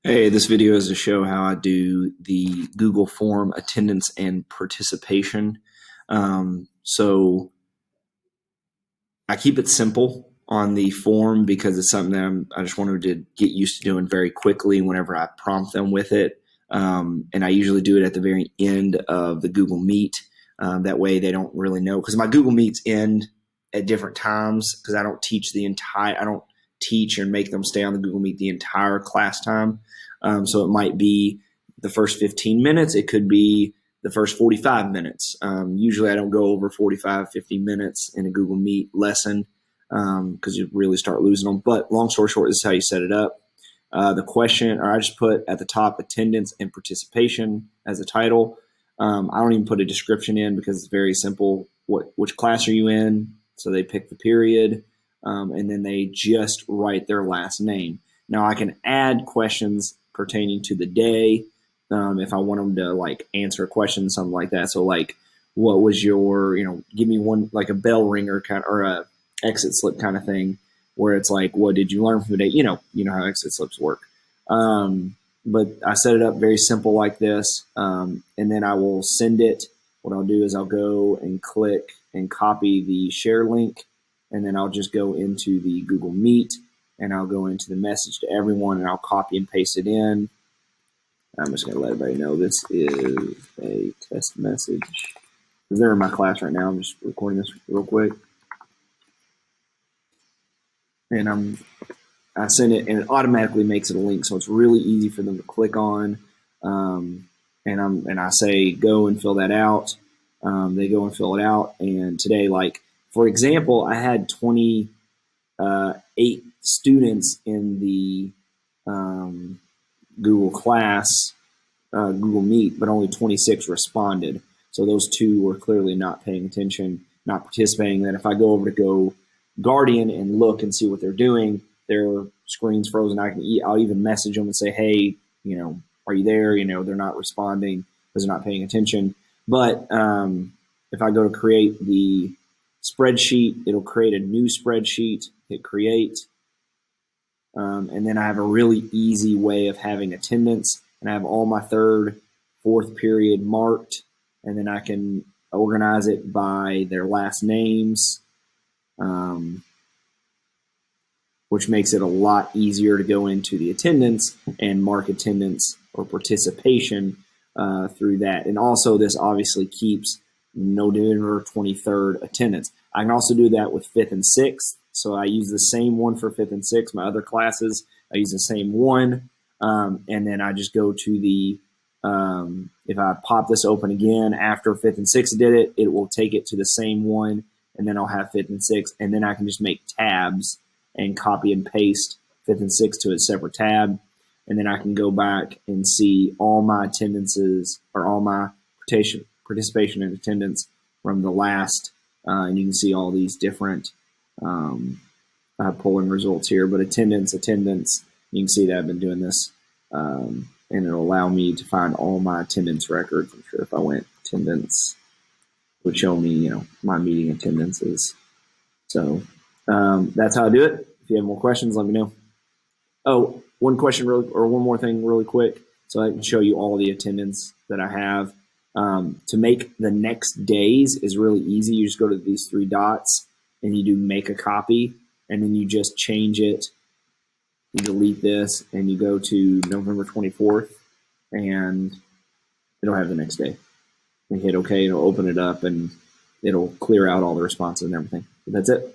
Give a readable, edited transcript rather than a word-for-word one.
Hey, this video is to show how I do the Google Form attendance and participation. So I keep it simple on the form because it's something that I just wanted to get used to doing very quickly whenever I prompt them with it. And I usually do it at the very end of the Google Meet. That way they don't really know, because my Google Meets end at different times because I don't teach and make them stay on the Google Meet the entire class time. So it might be the first 15 minutes. It could be the first 45 minutes. Usually I don't go over 45, 50 minutes in a Google Meet lesson because you really start losing them. But long story short, this is how you set it up. The question, or I just put at the top attendance and participation as a title. I don't even put a description in because it's very simple. Which class are you in? So they pick the period, and then they just write their last name. Now I can add questions pertaining to the day if I want them to like answer a question, something like that. So like, what was your, give me one, like a bell ringer kind of, or a exit slip kind of thing, where it's like, what did you learn from the day? You know how exit slips work. But I set it up very simple like this, and then I will send it. What I'll do is I'll go and click and copy the share link, and then I'll just go into the Google Meet, and I'll go into the message to everyone, and I'll copy and paste it in. I'm just going to let everybody know this is a test message, because they're in my class right now. I'm just recording this real quick. And I send it, and it automatically makes it a link, so it's really easy for them to click on. And I say go and fill that out. They go and fill it out. And today, like for example, I had 28 students in the Google class, Google Meet, but only 26 responded. So those two were clearly not paying attention, not participating. Then if I go over to GoGuardian and look and see what they're doing, their screen's frozen. I'll even message them and say, hey, are you there? They're not responding because they're not paying attention. But if I go to create the spreadsheet, it'll create a new spreadsheet, hit create. And then I have a really easy way of having attendance, and I have all my third, fourth period marked, and then I can organize it by their last names, which makes it a lot easier to go into the attendance and mark attendance or participation through that. And also this obviously keeps November 23rd attendance. I can also do that with 5th and 6th. So I use the same one for 5th and 6th. My other classes, I use the same one. And then I just go to the, if I pop this open again after 5th and 6th did it, it will take it to the same one. And then I'll have 5th and 6th. And then I can just make tabs and copy and paste 5th and 6th to a separate tab. And then I can go back and see all my attendances or all my participation and attendance from the last, and you can see all these different polling results here. But attendance, you can see that I've been doing this, and it'll allow me to find all my attendance records. I'm sure if I went attendance, it would show me, my meeting attendances. So that's how I do it. If you have more questions, let me know. Oh, one more thing really quick, so I can show you all the attendance that I have. To make the next days is really easy. You just go to these three dots and you do make a copy, and then you just change it. You delete this and you go to November 24th, and it'll have the next day. And hit OK, it'll open it up and it'll clear out all the responses and everything. But that's it.